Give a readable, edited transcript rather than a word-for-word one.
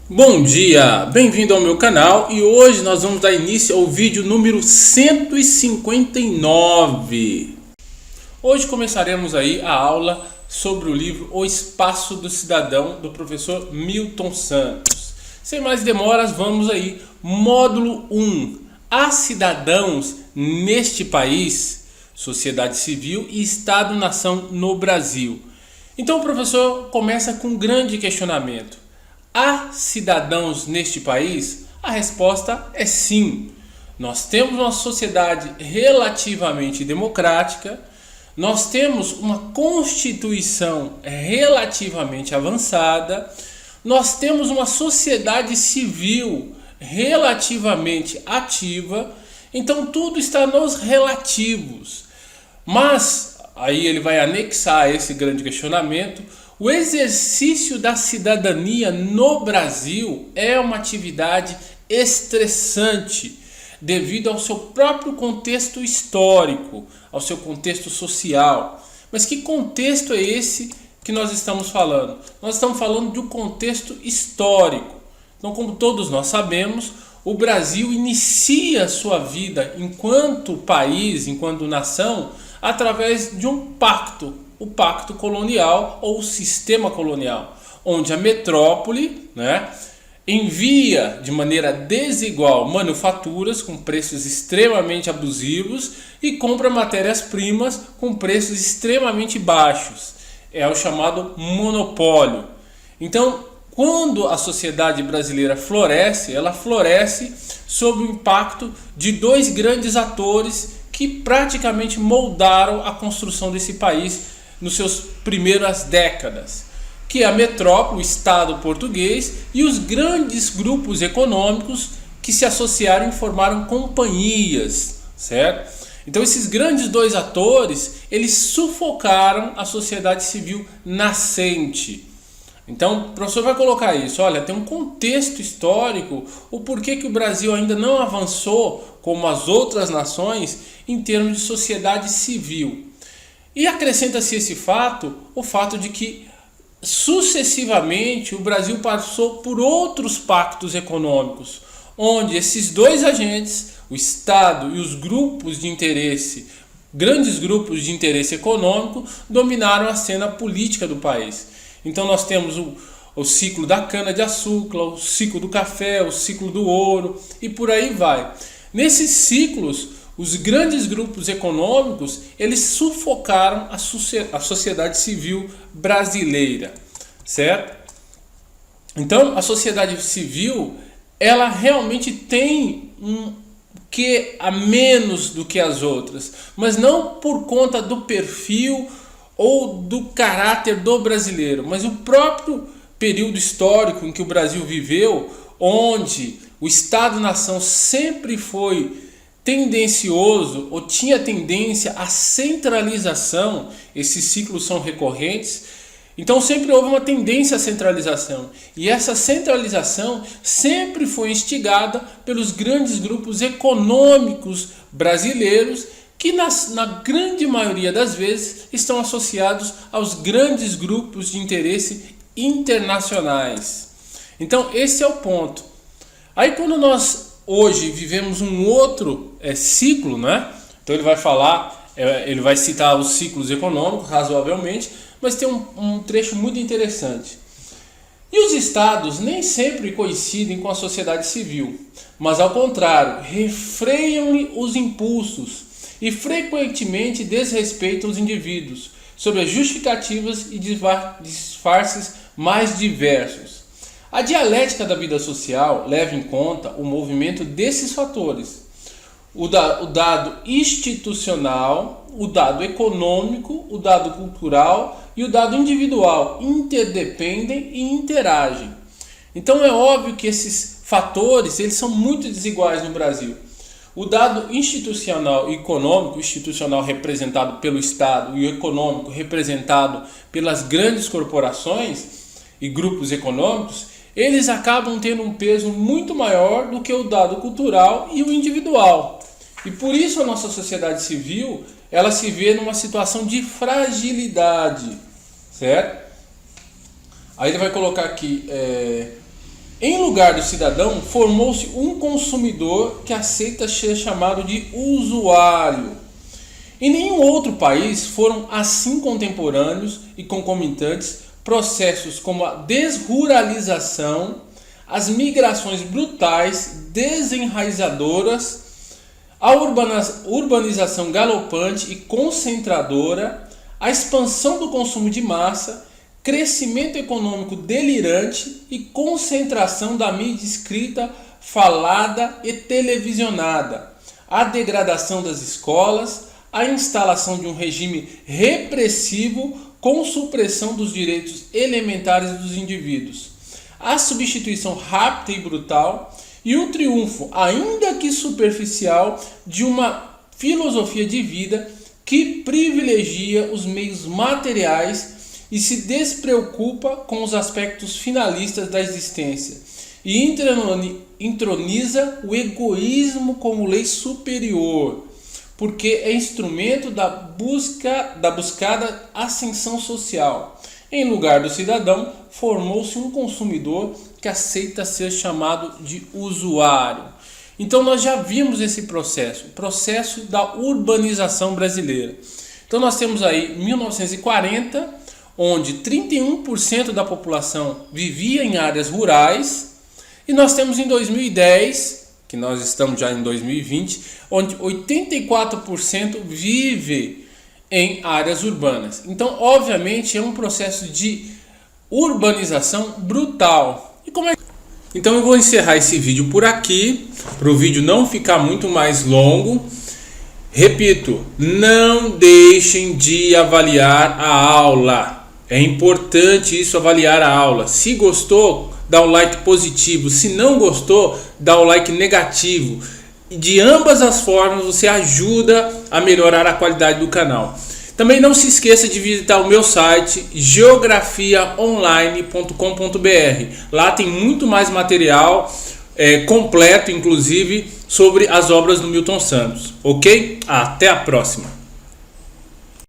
Bom dia, bem-vindo ao meu canal e hoje nós vamos dar início ao vídeo número 159. Hoje começaremos aí a aula sobre o livro O Espaço do Cidadão, do professor Milton Santos. Sem mais demoras, vamos aí, módulo 1. Há cidadãos neste país, sociedade civil e Estado-nação no Brasil. Então o professor começa com um grande questionamento. Há cidadãos neste país? A resposta é sim. Nós temos uma sociedade relativamente democrática, nós temos uma constituição relativamente avançada, nós temos uma sociedade civil relativamente ativa, então tudo está nos relativos. Mas, aí ele vai anexar esse grande questionamento. O exercício da cidadania no Brasil é uma atividade estressante devido ao seu próprio contexto histórico, ao seu contexto social. Mas que contexto é esse que nós estamos falando? Nós estamos falando de um contexto histórico. Então, como todos nós sabemos, o Brasil inicia sua vida enquanto país, enquanto nação, através de um pacto. O pacto colonial ou o sistema colonial, onde a metrópole, envia de maneira desigual manufaturas com preços extremamente abusivos e compra matérias-primas com preços extremamente baixos. É o chamado monopólio. Então, quando a sociedade brasileira floresce, ela floresce sob o impacto de dois grandes atores que praticamente moldaram a construção desse país nos seus primeiras décadas, que é a metrópole, o Estado português e os grandes grupos econômicos que se associaram e formaram companhias, certo? Então esses grandes dois atores, eles sufocaram a sociedade civil nascente. Então o professor vai colocar isso, olha, tem um contexto histórico, o porquê que o Brasil ainda não avançou como as outras nações em termos de sociedade civil. E acrescenta-se esse fato, o fato de que sucessivamente o Brasil passou por outros pactos econômicos, onde esses dois agentes, o Estado e os grupos de interesse, grandes grupos de interesse econômico, dominaram a cena política do país. Então nós temos o ciclo da cana-de-açúcar, o ciclo do café, o ciclo do ouro e por aí vai. Nesses ciclos, os grandes grupos econômicos, eles sufocaram a sociedade civil brasileira, certo? Então, a sociedade civil, ela realmente tem um quê a menos do que as outras, mas não por conta do perfil ou do caráter do brasileiro, mas o próprio período histórico em que o Brasil viveu, onde o Estado-nação sempre foi tendencioso ou tinha tendência à centralização, esses ciclos são recorrentes, então sempre houve uma tendência à centralização, e essa centralização sempre foi instigada pelos grandes grupos econômicos brasileiros que na grande maioria das vezes estão associados aos grandes grupos de interesse internacionais. Então esse é o ponto. Aí quando nós hoje vivemos um outro ciclo, então ele vai falar, ele vai citar os ciclos econômicos razoavelmente, mas tem um trecho muito interessante. E os estados nem sempre coincidem com a sociedade civil, mas ao contrário, refreiam-lhe os impulsos e frequentemente desrespeitam os indivíduos, sob as justificativas e disfarces mais diversos. A dialética da vida social leva em conta o movimento desses fatores. O dado institucional, o dado econômico, o dado cultural e o dado individual interdependem e interagem. Então é óbvio que esses fatores eles são muito desiguais no Brasil. O dado institucional e econômico, o institucional representado pelo Estado e o econômico representado pelas grandes corporações e grupos econômicos, eles acabam tendo um peso muito maior do que o dado cultural e o individual. E por isso a nossa sociedade civil, ela se vê numa situação de fragilidade, certo? Aí ele vai colocar aqui, Em lugar do cidadão, formou-se um consumidor que aceita ser chamado de usuário. Em nenhum outro país foram assim contemporâneos e concomitantes processos como a desruralização, as migrações brutais, desenraizadoras, a urbanização galopante e concentradora, a expansão do consumo de massa, crescimento econômico delirante e concentração da mídia escrita, falada e televisionada, a degradação das escolas, a instalação de um regime repressivo com supressão dos direitos elementares dos indivíduos, a substituição rápida e brutal e o triunfo, ainda que superficial, de uma filosofia de vida que privilegia os meios materiais e se despreocupa com os aspectos finalistas da existência e entroniza o egoísmo como lei superior, porque é instrumento da buscada ascensão social. Em lugar do cidadão, formou-se um consumidor que aceita ser chamado de usuário. Então nós já vimos esse processo, o processo da urbanização brasileira. Então nós temos aí 1940, onde 31% da população vivia em áreas rurais, e nós temos em 2010, que nós estamos já em 2020, onde 84% vive em áreas urbanas. Então, obviamente, é um processo de urbanização brutal. Então eu vou encerrar esse vídeo por aqui, para o vídeo não ficar muito mais longo. Repito, não deixem de avaliar a aula. É importante isso, avaliar a aula. Se gostou, dá o like positivo. Se não gostou, dá o like negativo. De ambas as formas você ajuda a melhorar a qualidade do canal. Também não se esqueça de visitar o meu site geografiaonline.com.br. Lá tem muito mais material completo, inclusive, sobre as obras do Milton Santos. Ok? Até a próxima!